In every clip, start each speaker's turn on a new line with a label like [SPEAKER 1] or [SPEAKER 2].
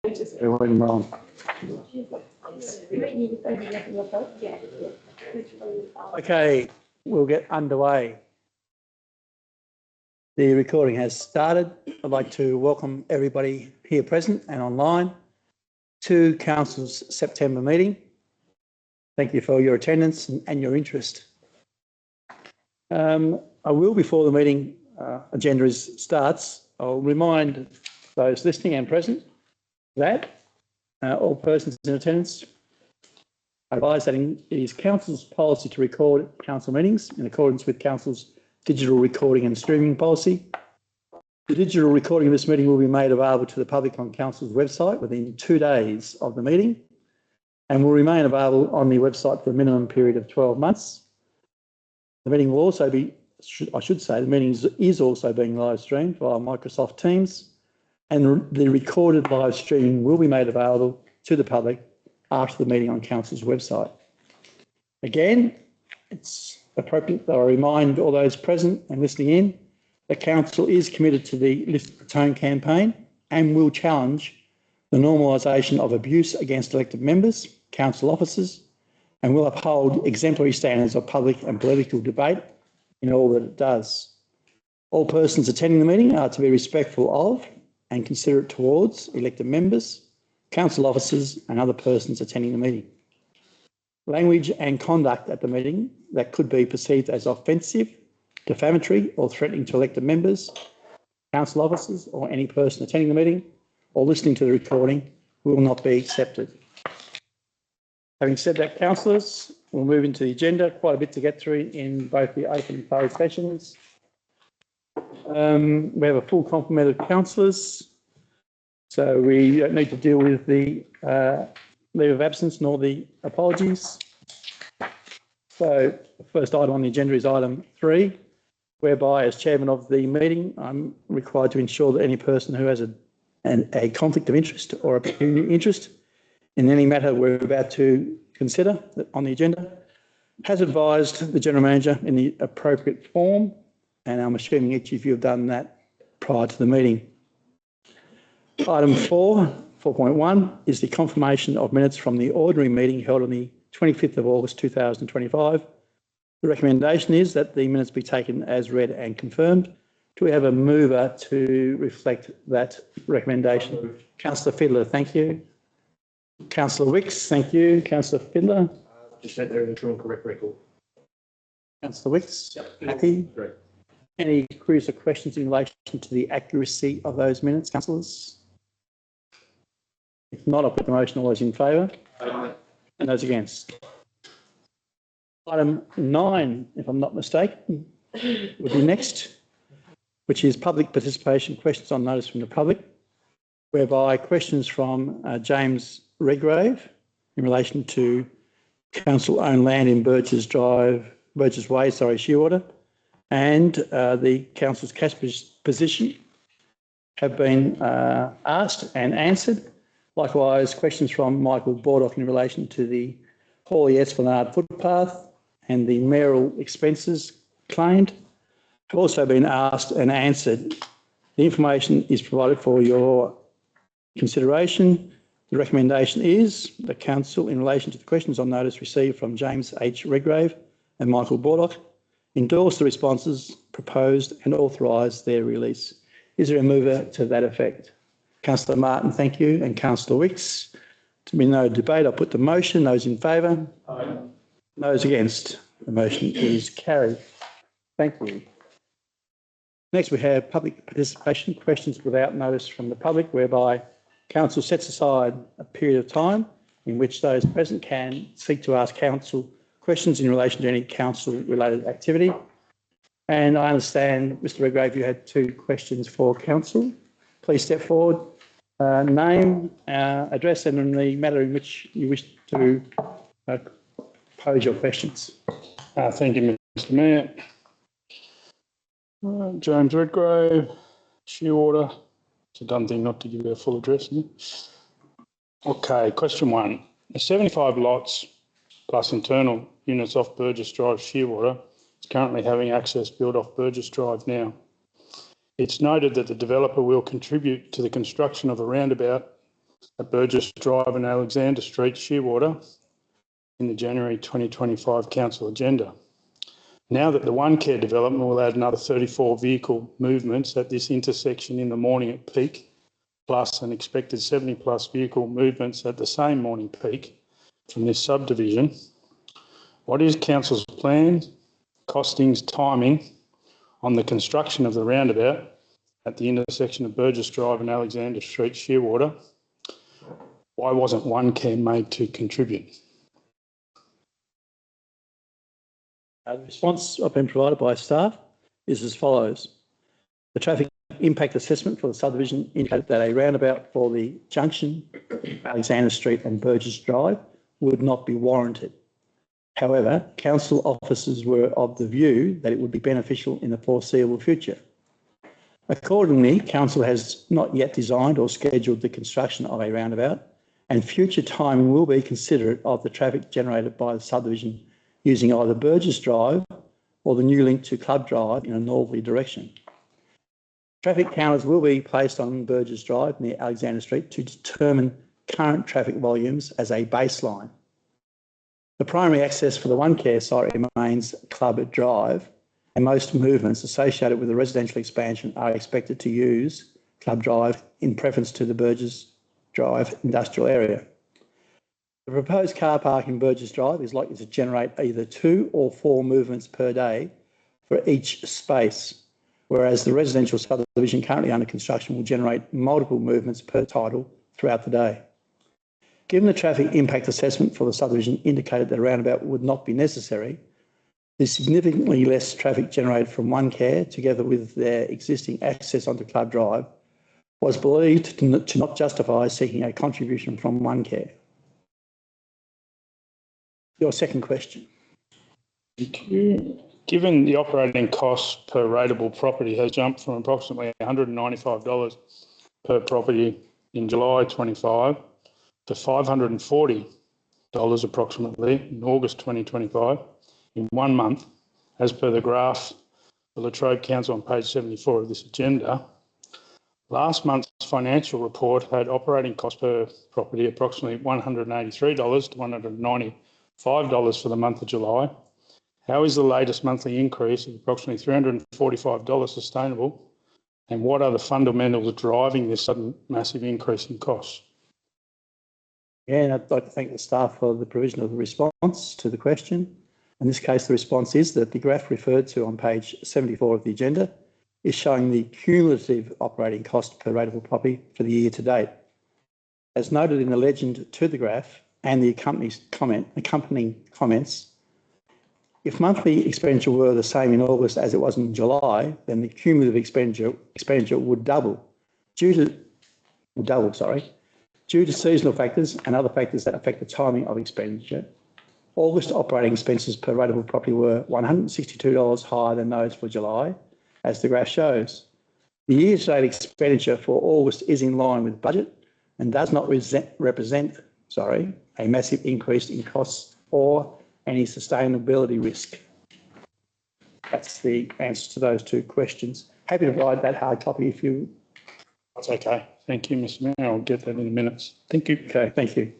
[SPEAKER 1] Everyone wrong. Okay, we'll get underway. The recording has started. I'd like to welcome everybody here present and online to Council's September meeting. Thank you for your attendance and your interest. I will, before the meeting agenda starts, I'll remind those listening and present that all persons in attendance advise that it is Council's policy to record Council meetings in accordance with Council's digital recording and streaming policy. The digital recording of this meeting will be made available to the public on Council's website within 2 days of the meeting and will remain available on the website for a minimum period of 12 months. The meeting will also be, I should say, the meeting is also being live streamed via Microsoft Teams, and the recorded live streaming will be made available to the public after the meeting on Council's website. Again, it's appropriate that I remind all those present and listening in that Council is committed to the Lift the Tone campaign and will challenge the normalisation of abuse against elected members, council officers, and will uphold exemplary standards of public and political debate in all that it does. All persons attending the meeting are to be respectful of and considerate towards elected members, council officers and other persons attending the meeting. Language and conduct at the meeting that could be perceived as offensive, defamatory or threatening to elected members, council officers or any person attending the meeting or listening to the recording will not be accepted. Having said that, councillors, we'll move into the agenda. Quite a bit to get through in both the open and closed sessions. We have a full complement of councillors, so we don't need to deal with the leave of absence nor the apologies. So the first item on the agenda is item 3, whereby as chairman of the meeting, I'm required to ensure that any person who has a conflict of interest or a pecuniary interest in any matter we're about to consider on the agenda has advised the General Manager in the appropriate form, and I'm assuming each of you have done that prior to the meeting. Item 4.1 is the confirmation of minutes from the ordinary meeting held on the 25th of August 2025. The recommendation is that the minutes be taken as read and confirmed. Do we have a mover to reflect that recommendation? Councillor Fiddler, thank you. Councillor Wicks, thank you. Councillor Fiddler.
[SPEAKER 2] Just that they're in the true and correct record.
[SPEAKER 1] Councillor Wicks,
[SPEAKER 2] Yep.
[SPEAKER 1] happy.
[SPEAKER 2] Great.
[SPEAKER 1] Any queries or questions in relation to the accuracy of those minutes, councillors? If not, I'll put the motion. All those in favour? And those against? Item 9, if I'm not mistaken, would be next, which is public participation, questions on notice from the public, whereby questions from James Redgrave in relation to council-owned land in Burgess Way, Shearwater, and the council's cash position have been asked and answered. Likewise, questions from Michael Bordock in relation to the Hawley Esplanade footpath and the mayoral expenses claimed have also been asked and answered. The information is provided for your consideration. The recommendation is the council, in relation to the questions on notice received from James H. Redgrave and Michael Bordock, endorse the responses proposed and authorise their release. Is there a mover to that effect? Councillor Martin, thank you, and Councillor Wicks. To be no debate, I'll put the motion. Those in favour? Aye. Those against? The motion is carried. Thank you. Next, we have public participation, questions without notice from the public, whereby Council sets aside a period of time in which those present can seek to ask Council questions in relation to any Council-related activity. And I understand, Mr Redgrave, you had 2 questions for Council. Please step forward, name, address and the matter in which you wish to pose your questions.
[SPEAKER 3] Thank you, Mr Mayor. James Redgrave, Shearwater. It's a dumb thing not to give you a full address. Isn't it? Okay, question 1. The 75 lots plus internal units off Burgess Drive, Shearwater, is currently having access built off Burgess Drive now. It's noted that the developer will contribute to the construction of a roundabout at Burgess Drive and Alexander Street, Shearwater, in the January 2025 Council agenda. Now that the One Care development will add another 34 vehicle movements at this intersection in the morning at peak, plus an expected 70 plus vehicle movements at the same morning peak from this subdivision, what is Council's plan, costings, timing on the construction of the roundabout at the intersection of Burgess Drive and Alexander Street, Shearwater? Why wasn't One Care made to contribute?
[SPEAKER 1] The response I've been provided by staff is as follows. The traffic impact assessment for the subdivision indicated that a roundabout for the junction, Alexander Street and Burgess Drive would not be warranted. However, council officers were of the view that it would be beneficial in the foreseeable future. Accordingly, council has not yet designed or scheduled the construction of a roundabout, and future timing will be considerate of the traffic generated by the subdivision using either Burgess Drive or the new link to Club Drive in a northerly direction. Traffic counters will be placed on Burgess Drive near Alexander Street to determine current traffic volumes as a baseline. The primary access for the One Care site remains Club Drive, and most movements associated with the residential expansion are expected to use Club Drive in preference to the Burgess Drive industrial area. The proposed car park in Burgess Drive is likely to generate either 2 or 4 movements per day for each space, whereas the residential subdivision currently under construction will generate multiple movements per title throughout the day. Given the traffic impact assessment for the subdivision indicated that a roundabout would not be necessary, the significantly less traffic generated from One Care, together with their existing access onto Club Drive, was believed to not justify seeking a contribution from One Care. Your second question.
[SPEAKER 3] Thank you. Given the operating cost per rateable property has jumped from approximately $195 per property in July 25 to $540 approximately in August 2025 in 1 month, as per the graph the Latrobe Council on page 74 of this agenda, last month's financial report had operating cost per property approximately $183 to $195 for the month of July. How is the latest monthly increase of approximately $345 sustainable, and what are the fundamentals driving this sudden massive increase in costs?
[SPEAKER 1] Again, I'd like to thank the staff for the provision of the response to the question. In this case, the response is that the graph referred to on page 74 of the agenda is showing the cumulative operating cost per rateable property for the year to date. As noted in the legend to the graph and the accompanying comments, if monthly expenditure were the same in August as it was in July, then the cumulative expenditure would double due to seasonal factors and other factors that affect the timing of expenditure. August operating expenses per rateable property were $162 higher than those for July, as the graph shows. The year-to-date expenditure for August is in line with budget and does not represent a massive increase in costs or any sustainability risk. That's the answer to those two questions. Happy to provide that hard copy if you...
[SPEAKER 3] That's okay. Thank you, Mr. Mayor. I'll get that in a minute. Thank you.
[SPEAKER 1] Okay, thank you.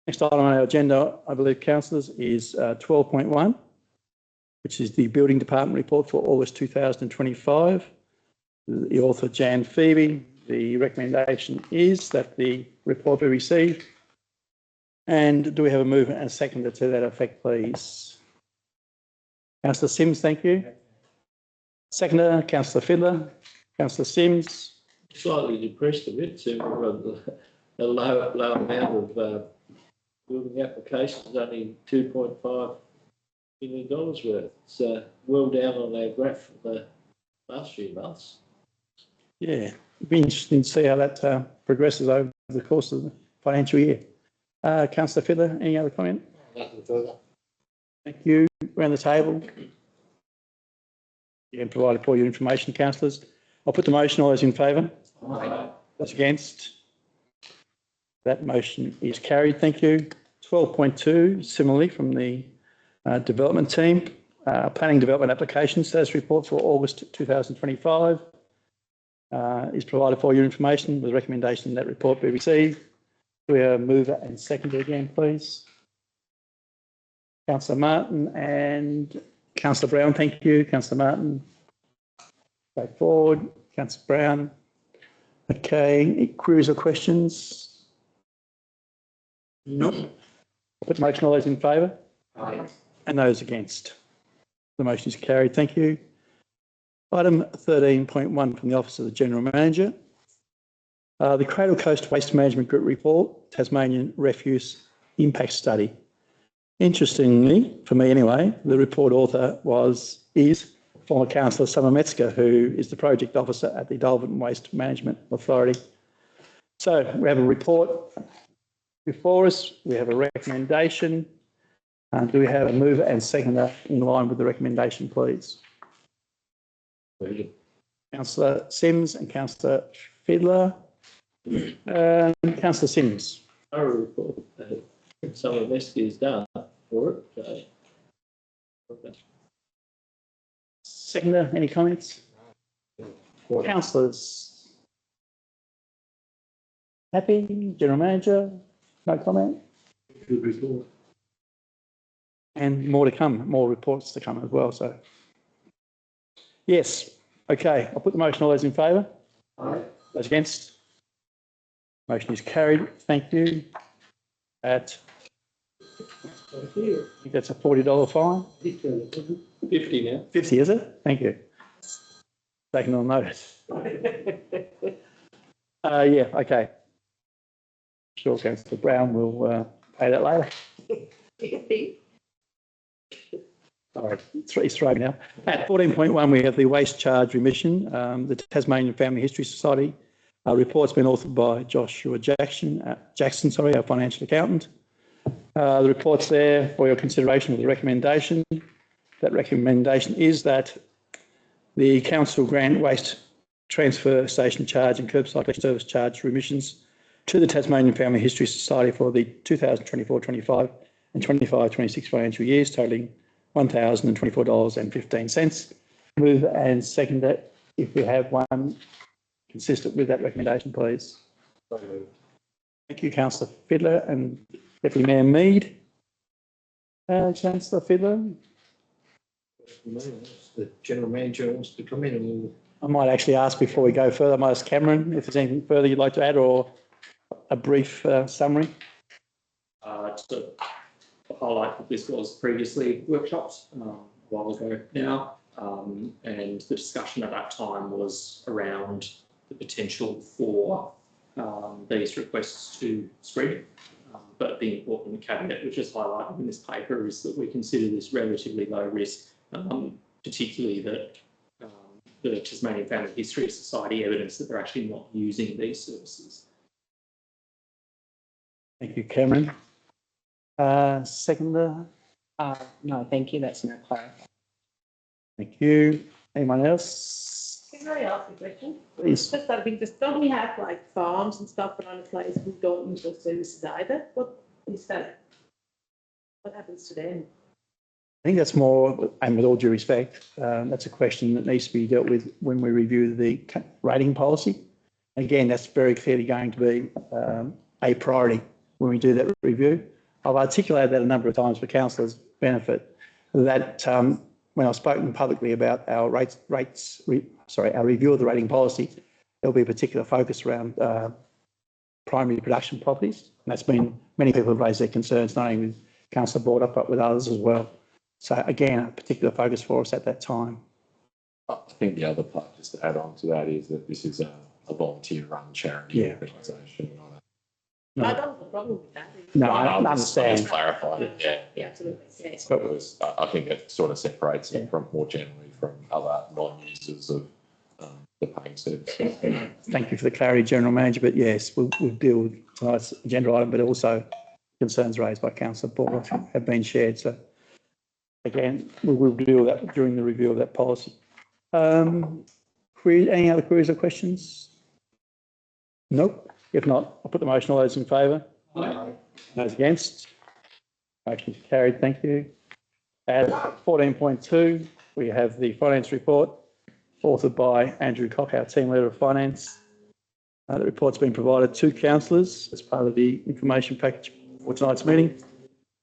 [SPEAKER 1] Next item on our agenda, I believe, councillors, is 12.1, which is the Building Department report for August 2025. The author, Jan Phoebe. The recommendation is that the report be received. And do we have a movement and a seconder to that effect, please? Councillor Simms, thank you. Seconder, Councillor Fiddler. Councillor Simms.
[SPEAKER 2] Slightly depressed a bit, so we've got a low amount of building applications, only $2.5 million worth. It's well down on our graph for the last few months.
[SPEAKER 1] Yeah, it'd be interesting to see how that progresses over the course of the financial year. Councillor Fiddler, any other comment?
[SPEAKER 2] Nothing further.
[SPEAKER 1] Thank you. Around the table. You can provide all your information, councillors. I'll put the motion. All those in favour?
[SPEAKER 2] Aye.
[SPEAKER 1] Those against? That motion is carried. Thank you. 12.2, similarly from the development team. planning development application status report for August 2025 is provided for your information with the recommendation that report be received. Do we have a mover and seconder again, please? Councillor Martin and Councillor Brown, thank you. Councillor Martin, go forward. Councillor Brown. Okay, queries or questions? No. Put the motion, all those in favour?
[SPEAKER 2] Aye.
[SPEAKER 1] And those against? The motion is carried, thank you. Item 13.1 from the Office of the General Manager. The Cradle Coast Waste Management Group report, Tasmanian Refuse Impact Study. Interestingly, for me anyway, the report author is former councillor Summer Metzger, who is the project officer at the Dalton Waste Management Authority. So we have a report before us. We have a recommendation. Do we have a mover and seconder in line with the recommendation, please? Councillor Simms and Councillor Fiedler. Councillor Simms.
[SPEAKER 2] I report that some of this is done for it. Okay.
[SPEAKER 1] Seconder, any comments? Councillors? Happy? General Manager? No comment?
[SPEAKER 2] Good report.
[SPEAKER 1] And more to come, more reports to come as well. So, yes. Okay, I'll put the motion. All those in favour?
[SPEAKER 2] Aye.
[SPEAKER 1] Those against? Motion is carried. Thank you. I think that's a $40 fine.
[SPEAKER 2] 50 now.
[SPEAKER 1] 50, is it? Thank you. Taking on notice. Yeah, okay. Sure, Councillor Brown will pay that later. All right, it's thrown now. At 14.1, we have the waste charge remission. The Tasmanian Family History Society report's been authored by Joshua Jackson, our financial accountant. The report's there for your consideration with the recommendation. That recommendation is that the council grant waste transfer station charge and curbside service charge remissions to the Tasmanian Family History Society for the 2024-25 and 25-26 financial years, totalling $1,024.15. Move and second that if we have one consistent with that recommendation, please. Thank you, Councillor Fiedler and Deputy Mayor Mead. Councillor Fiedler?
[SPEAKER 2] The General Manager wants to come in and we'll...
[SPEAKER 1] I might actually ask before we go further, I might ask Cameron if there's anything further you'd like to add or a brief summary.
[SPEAKER 4] To highlight that this was previously workshopped a while ago now, and the discussion at that time was around the potential for these requests to spread. But the important caveat, which is highlighted in this paper, is that we consider this relatively low risk, particularly that the Tasmanian Family History Society evidence that they're actually not using these services.
[SPEAKER 1] Thank you, Cameron. Seconder?
[SPEAKER 5] No, thank you. That's not clarified.
[SPEAKER 1] Thank you. Anyone else?
[SPEAKER 6] Can I ask a question?
[SPEAKER 1] Please.
[SPEAKER 6] Just out of interest, don't we have like farms and stuff around the place who don't use those services either? What is that? What happens to them?
[SPEAKER 1] I think that's more, and with all due respect, that's a question that needs to be dealt with when we review the rating policy. Again, that's very clearly going to be a priority when we do that review. I've articulated that a number of times for councillors' benefit, that when I've spoken publicly about our our review of the rating policy, there'll be a particular focus around primary production properties. And that's been, many people have raised their concerns, not only with Councillor Border, but with others as well. So again, a particular focus for us at that time.
[SPEAKER 7] I think the other part, just to add on to that, is that this is a volunteer-run charity organisation.
[SPEAKER 6] I don't have a problem with that.
[SPEAKER 1] No, I
[SPEAKER 7] I'll
[SPEAKER 1] understand.
[SPEAKER 7] just clarify it, yeah.
[SPEAKER 6] Yeah, absolutely. Yes.
[SPEAKER 7] But I think it sort of separates it from more generally from other non-users of the paying service.
[SPEAKER 1] Thank you for the clarity, General Manager. But yes, we'll deal with tonight's agenda item, but also concerns raised by Councillor Border have been shared. So again, we'll deal with that during the review of that policy. Any other queries or questions? Nope. If not, I'll put the motion. All those in favour? Aye. Those against? Motion is carried. Thank you. At 14.2, we have the finance report authored by Andrew Cock, our team leader of finance. The report's been provided to councillors as part of the information package for tonight's meeting.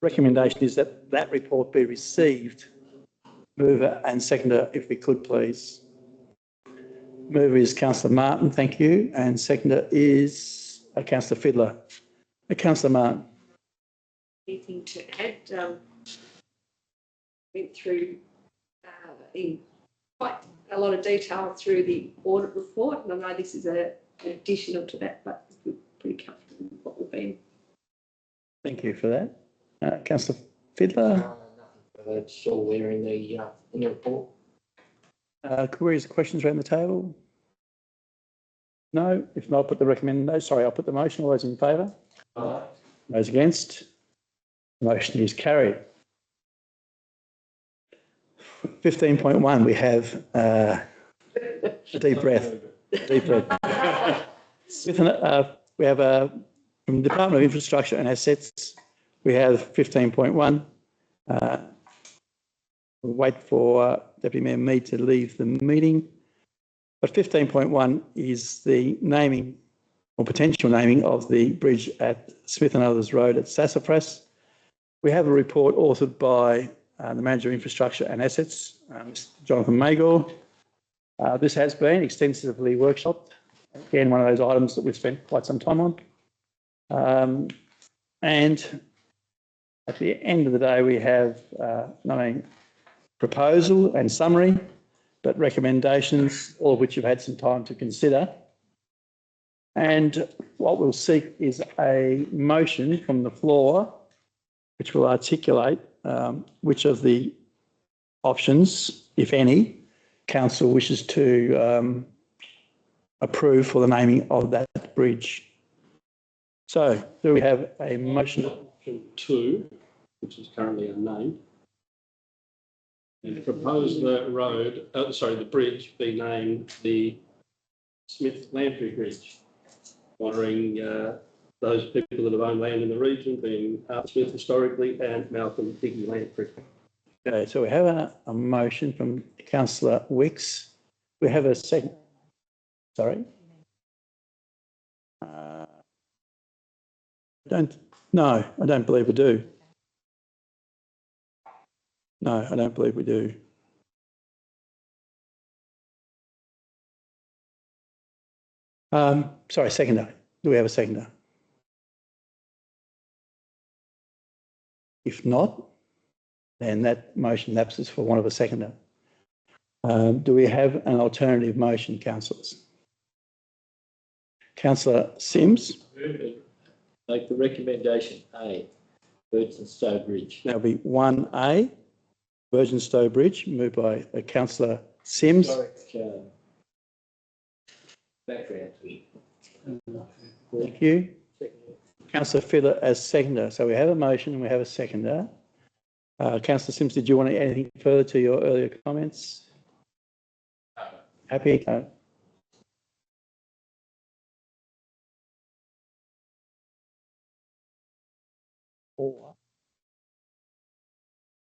[SPEAKER 1] Recommendation is that that report be received. Mover and seconder, if we could, please. Mover is Councillor Martin, thank you, and seconder is Councillor Fiddler. Councillor Martin.
[SPEAKER 8] Anything to add? Went through in quite a lot of detail through the audit report, and I know this is an additional to that, but we're pretty comfortable with what we've been.
[SPEAKER 1] Thank you for that. Councillor Fiddler.
[SPEAKER 2] It's all there in the report.
[SPEAKER 1] Queries or questions around the table? No? If not, I'll put the recommendation. Sorry, I'll put the motion. All those in favour?
[SPEAKER 2] Aye.
[SPEAKER 1] Those against? The motion is carried. 15.1, we have a deep breath. Deep breath. We have from the Department of Infrastructure and Assets, we have 15.1. We'll wait for Deputy Mayor Mead to leave the meeting. But 15.1 is the naming or potential naming of the bridge at Smith and Others Road at Sassafras. We have a report authored by the Manager of Infrastructure and Assets, Mr. Jonathan Magor. This has been extensively workshopped. Again, one of those items that we've spent quite some time on. And at the end of the day, we have not only proposal and summary, but recommendations, all of which you've had some time to consider. And what we'll seek is a motion from the floor, which will articulate which of the options, if any, council wishes to approve for the naming of that bridge. So, do we have a motion?
[SPEAKER 9] Option 2, which is currently unnamed, and propose the road, the bridge be named the Smith Lamprey Bridge, honouring those people that have owned land in the region, being Art Smith historically and Malcolm Diggy Lamprey.
[SPEAKER 1] Okay, so we have a motion from Councillor Wicks. We have a second. Sorry. I don't believe we do. No, I don't believe we do. Sorry, seconder. Do we have a seconder? If not, then that motion lapses for want of a seconder. Do we have an alternative motion, councillors? Councillor Sims?
[SPEAKER 2] Make the recommendation A, Virgin Bridge.
[SPEAKER 1] That'll be 1A, Virgin Bridge, moved by Councillor Sims.
[SPEAKER 2] Background.
[SPEAKER 1] Thank you. Councillor Fiddler as seconder. So we have a motion and we have a seconder. Councillor Sims, did you want to add anything further to your earlier comments? Happy?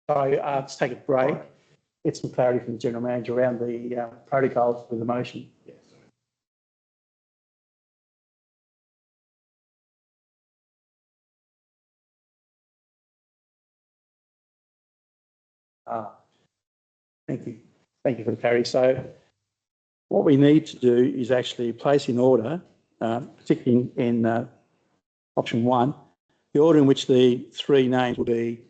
[SPEAKER 1] Sorry, let's take a break. Get some clarity from the General Manager around the protocols for the motion. Yes. Thank you. Thank you for the clarity. So what we need to do is actually place in order, particularly in option 1, the order in which the 3 names will be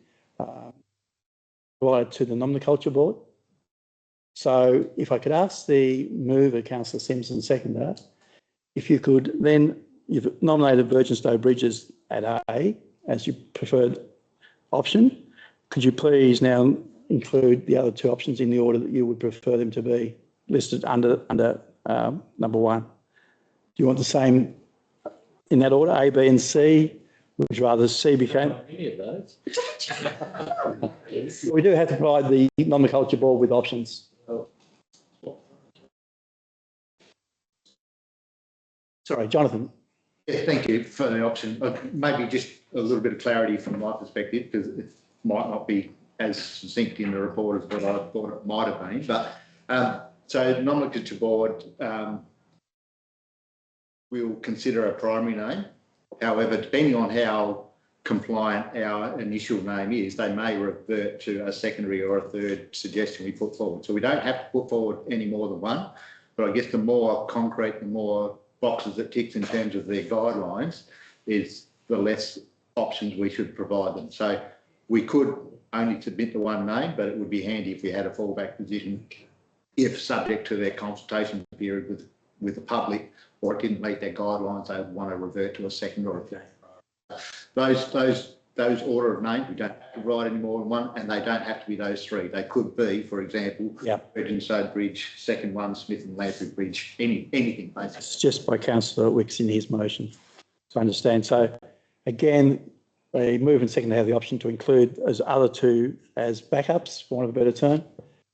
[SPEAKER 1] provided to the Nomenclature Board. So if I could ask the mover, Councillor Simpson, seconder, if you could then, you've nominated Virgin Bridges at A as your preferred option. Could you please now include the other 2 options in the order that you would prefer them to be listed under number 1? Do you want the same in that order, A, B and C? Would you rather C became?
[SPEAKER 2] Any of those?
[SPEAKER 1] We do have to provide the Nomenclature Board with options. Sorry, Jonathan.
[SPEAKER 10] Yeah, thank you for the option. Maybe just a little bit of clarity from my perspective, because it might not be as succinct in the report as what I thought it might have been. But so the nomenclature board will consider a primary name. However, depending on how compliant our initial name is, they may revert to a secondary or a third suggestion we put forward. So we don't have to put forward any more than one, but I guess the more concrete, the more boxes it ticks in terms of their guidelines, is the less options we should provide them. So we could only submit the one name, but it would be handy if we had a fallback position if, subject to their consultation period with the public, or it didn't meet their guidelines, they would want to revert to a second or a third. Those order of names, we don't have to write any more than one, and they don't have to be those three. They could be, for example, Regenstowe Bridge, second one, Smith and Lamprey Bridge, anything basically.
[SPEAKER 1] It's just by Councillor Wicks in his motion to understand. So again, we move and second to have the option to include as other two as backups, for want of a better term,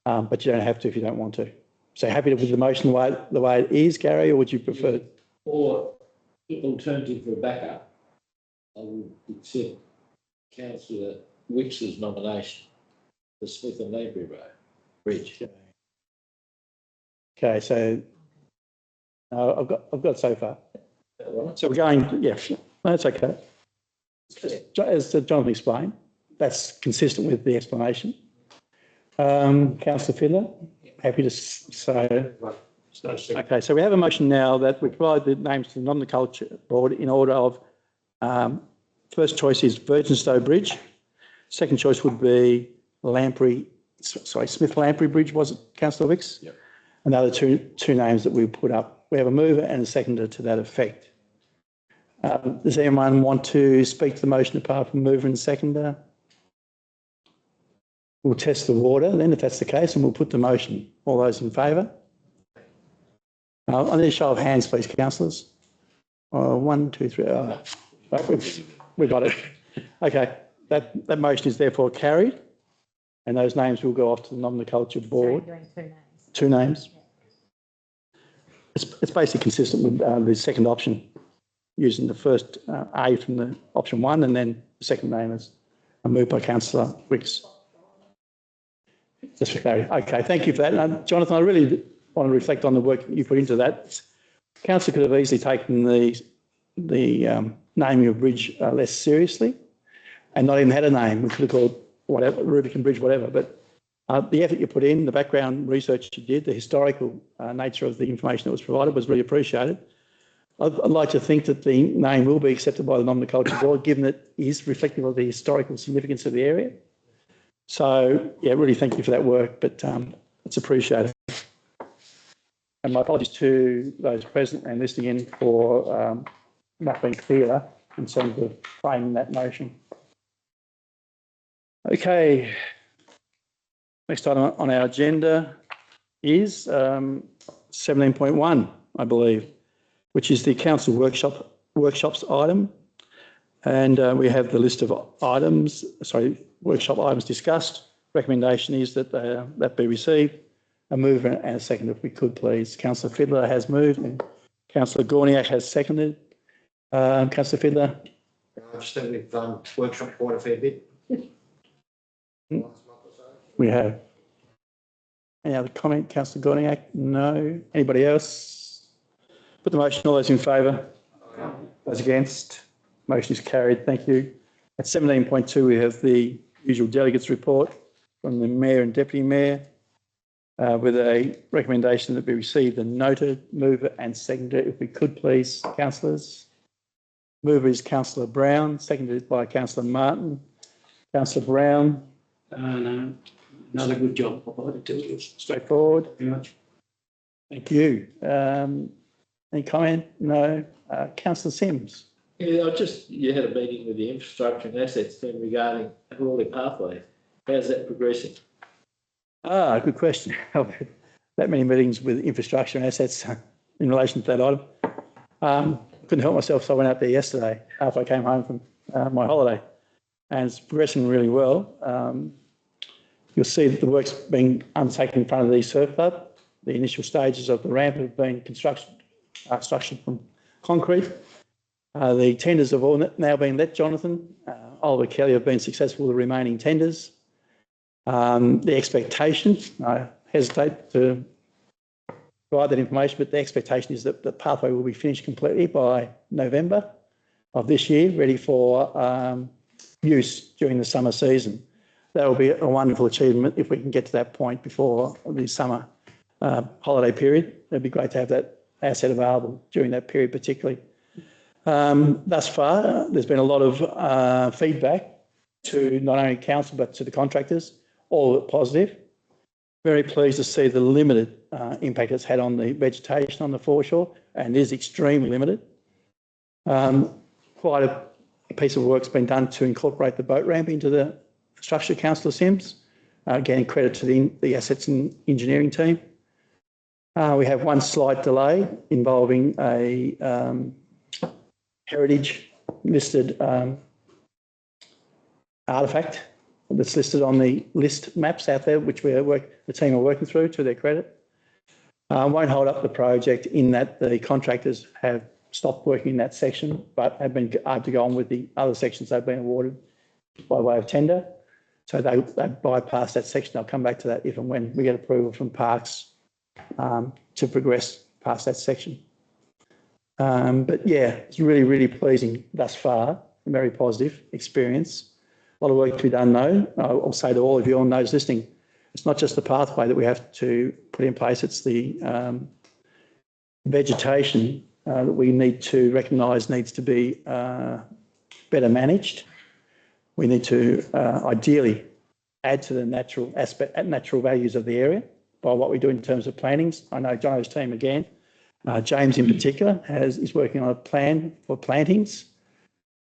[SPEAKER 1] but you don't have to if you don't want to. So happy with the motion the way it is, Gary, or would you prefer?
[SPEAKER 2] Or alternative for backup, I would accept Councillor Wicks's nomination for Smith and Lamprey Bridge.
[SPEAKER 1] Okay, so I've got so far. So we're going, yeah, that's okay. As Jonathan explained, that's consistent with the explanation. Councillor Fiddler, happy to say. Okay, so we have a motion now that we provide the names to the nomenclature board in order of first choice is Virginstowe Bridge. Second choice would be Smith Lamprey Bridge, was it, Councillor Wicks?
[SPEAKER 7] Yep.
[SPEAKER 1] And the other two names that we put up. We have a mover and a seconder to that effect. Does anyone want to speak to the motion apart from mover and seconder? We'll test the water then, if that's the case, and we'll put the motion. All those in favour? I need a show of hands, please, councillors. 1, 2, 3. We've got it. Okay, that motion is therefore carried, and those names will go off to the nomenclature board. Two names. It's basically consistent with the second option, using the first A from the option 1, and then the second name is moved by Councillor Wicks. Just for clarity. Okay, thank you for that. And, Jonathan, I really want to reflect on the work you put into that. Council could have easily taken the naming of bridge less seriously and not even had a name. We could have called whatever, Rubicon Bridge, whatever. But the effort you put in, the background research you did, the historical nature of the information that was provided was really appreciated. I'd like to think that the name will be accepted by the nomenclature board, given that it is reflective of the historical significance of the area. So, yeah, really thank you for that work, but it's appreciated. And my apologies to those present and listening in for not being clearer in terms of framing that motion. Okay, next item on our agenda is 17.1, I believe, which is the council workshops item. And we have the list of workshop items discussed. Recommendation is that that be received. A mover and a second, if we could, please. Councillor Fiddler has moved and Councillor Gorniak has seconded. Councillor Fiddler.
[SPEAKER 11] I just think we've workshopped quite a fair bit.
[SPEAKER 1] We have. Any other comment, Councillor Gorniak? No. Anybody else? Put the motion. All those in favour? Those against? Motion is carried. Thank you. At 17.2, we have the usual delegates report from the Mayor and Deputy Mayor with a recommendation that be received and noted. Mover and seconder, if we could, please, councillors. Mover is Councillor Brown, seconded by Councillor Martin. Councillor Brown.
[SPEAKER 9] No, another good job provided to us.
[SPEAKER 1] Straightforward.
[SPEAKER 9] Very much.
[SPEAKER 1] Thank you. Any comment? No. Councillor Sims.
[SPEAKER 2] Yeah, you had a meeting with the infrastructure and assets team regarding Hawley Pathway. How's that progressing?
[SPEAKER 1] Good question. I've had that many meetings with infrastructure and assets in relation to that item. Couldn't help myself, so I went out there yesterday after I came home from my holiday, and it's progressing really well. You'll see that the work's being undertaken in front of the surf club. The initial stages of the ramp have been structured from concrete. The tenders have all now been let, Jonathan. Oliver Kelly have been successful with the remaining tenders. The expectation, I hesitate to provide that information, but the expectation is that the pathway will be finished completely by November of this year, ready for use during the summer season. That will be a wonderful achievement if we can get to that point before the summer holiday period. It'd be great to have that asset available during that period particularly. Thus far, there's been a lot of feedback to not only council but to the contractors, all positive. Very pleased to see the limited impact it's had on the vegetation on the foreshore, and it is extremely limited. Quite a piece of work's been done to incorporate the boat ramp into the structure, Councillor Sims. Again, credit to the assets and engineering team. We have one slight delay involving a heritage listed artefact that's listed on the list maps out there, which the team are working through to their credit. Won't hold up the project in that the contractors have stopped working in that section, but have been able to go on with the other sections they've been awarded by way of tender. So they bypass that section. I'll come back to that if and when we get approval from Parks to progress past that section. But yeah, it's really, really pleasing thus far. A very positive experience. A lot of work to be done though. I'll say to all of you on those listening, it's not just the pathway that we have to put in place, it's the vegetation that we need to recognise needs to be better managed. We need to ideally add to the natural values of the area by what we do in terms of plantings. I know Jono's team again, James in particular, is working on a plan for plantings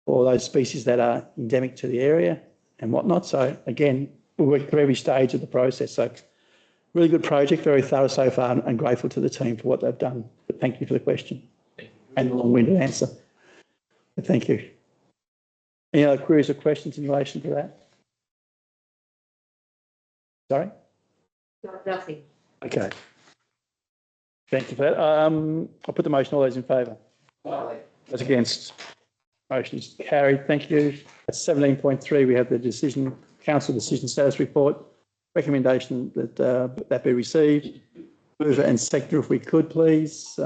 [SPEAKER 1] for those species that are endemic to the area and whatnot. So again, we work through every stage of the process. So really good project, very thorough so far, and grateful to the team for what they've done. But thank you for the question and the long-winded answer. But thank you. Any other queries or questions in relation to that? Sorry?
[SPEAKER 8] No, nothing.
[SPEAKER 1] Okay. Thank you for that. I'll put the motion. All those in favour? Those against? Motion is carried. Thank you. At 17.3, we have the council decision status report. Recommendation that that be received. Mover and seconder, if we could, please.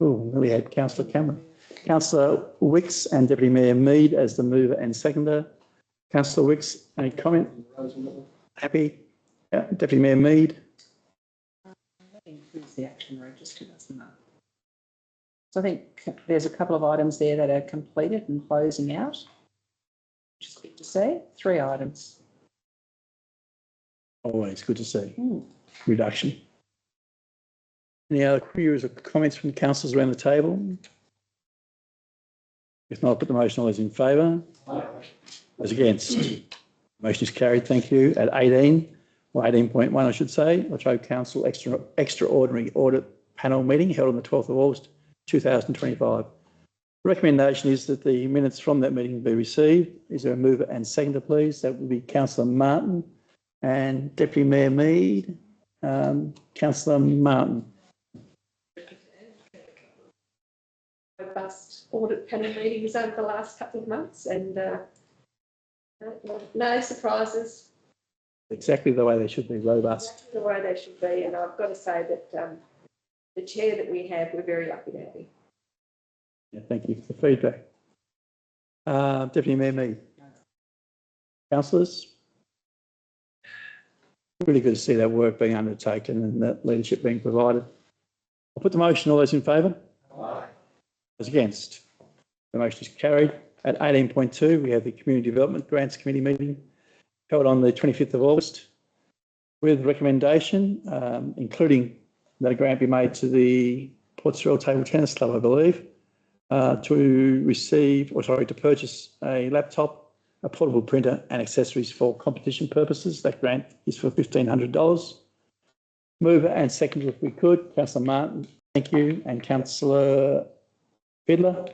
[SPEAKER 1] We had Councillor Cameron. Councillor Wicks and Deputy Mayor Mead as the mover and seconder. Councillor Wicks, any comment? Happy? Yeah. Deputy Mayor Mead.
[SPEAKER 5] That includes the action register, doesn't it? So I think there's a couple of items there that are completed and closing out, which is good to see. 3 items.
[SPEAKER 1] Always good to see. Reduction. Any other queries or comments from the councillors around the table? If not, I'll put the motion. All those in favour? Those against? Motion is carried. Thank you. At 18, or 18.1 I should say, Latrobe Council Extraordinary Audit Panel meeting held on the 12th of August 2025. The recommendation is that the minutes from that meeting be received. Is there a mover and seconder, please? That would be Councillor Martin and Deputy Mayor Mead. Councillor Martin.
[SPEAKER 8] Robust audit panel meetings over the last couple of months, and no surprises.
[SPEAKER 1] Exactly the way they should be, robust.
[SPEAKER 8] Exactly the way they should be, and I've got to say that the chair that we have, we're very lucky to have him.
[SPEAKER 1] Yeah, thank you for the feedback. Deputy Mayor Mead. Councillors? Really good to see that work being undertaken and that leadership being provided. I'll put the motion. All those in favour? Aye. Those against? The motion is carried. At 18.2, we have the Community Development Grants Committee meeting held on the 25th of August with recommendation, including that a grant be made to the Port Cyril Table Tennis Club, I believe, to purchase a laptop, a portable printer and accessories for competition purposes. That grant is for $1,500. Mover and seconder, if we could. Councillor Martin, thank you. And Councillor Fiddler.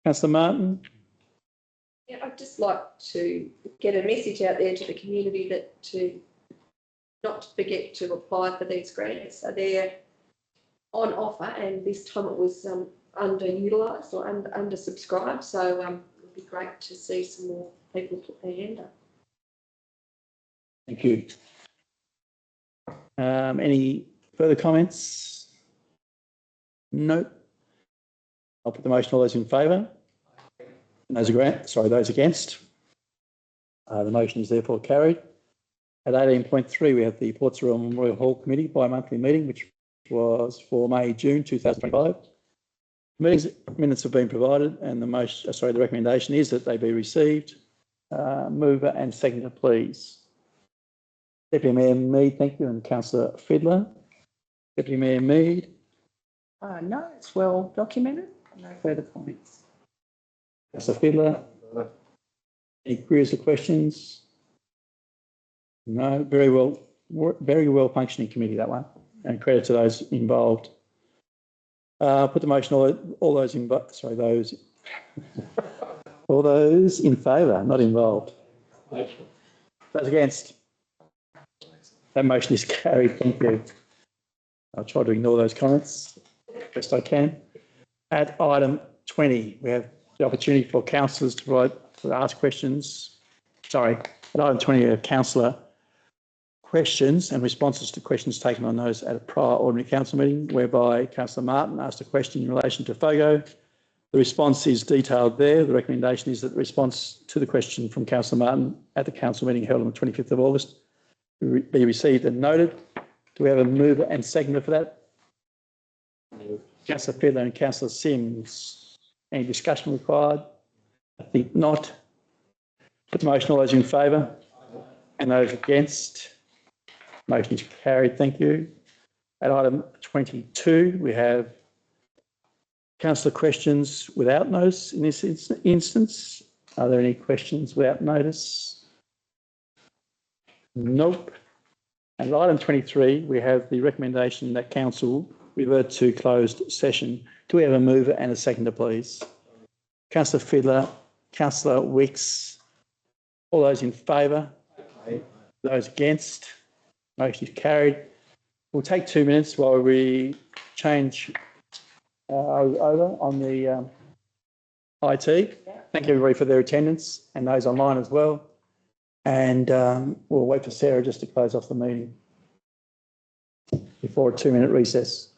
[SPEAKER 1] Councillor Martin.
[SPEAKER 8] Yeah, I'd just like to get a message out there to the community that to not to forget to apply for these grants. They're on offer, and this time it was underutilised or undersubscribed. So it would be great to see some more people put their hand up.
[SPEAKER 1] Thank you. Any further comments? No. I'll put the motion. All those in favour? Those against? The motion is therefore carried. At 18.3, we have the Ports Royal Memorial Hall Committee bi-monthly meeting, which was for May-June 2025. Meetings minutes have been provided, and the recommendation is that they be received. Mover and seconder, please. Deputy Mayor Mead, thank you, and Councillor Fiddler. Deputy Mayor Mead.
[SPEAKER 5] No, it's well documented. No further comments.
[SPEAKER 1] Councillor Fiddler. Any queries or questions? No, very well functioning committee, that one, and credit to those involved. Put the motion. All those in favour, not involved. Those against. That motion is carried. Thank you. I'll try to ignore those comments best I can. At item 20, we have the opportunity for councillors to ask questions. Sorry, at item 20, we have councillor questions and responses to questions taken on those at a prior ordinary council meeting, whereby Councillor Martin asked a question in relation to FOGO. The response is detailed there. The recommendation is that the response to the question from Councillor Martin at the council meeting held on the 25th of August be received and noted. Do we have a mover and seconder for that? Councillor Fiddler and Councillor Simms. Any discussion required? I think not. Put the motion. All those in favour? And those against? Motion is carried. Thank you. At item 22, we have councillor questions without notice in this instance. Are there any questions without notice? Nope. And at item 23, we have the recommendation that council revert to closed session. Do we have a mover and a seconder, please? Councillor Fiddler, Councillor Wicks. All those in favour? Those against? Motion is carried. We'll take 2 minutes while we change over on the IT. Thank everybody for their attendance and those online as well. And we'll wait for Sarah just to close off the meeting before a 2-minute recess.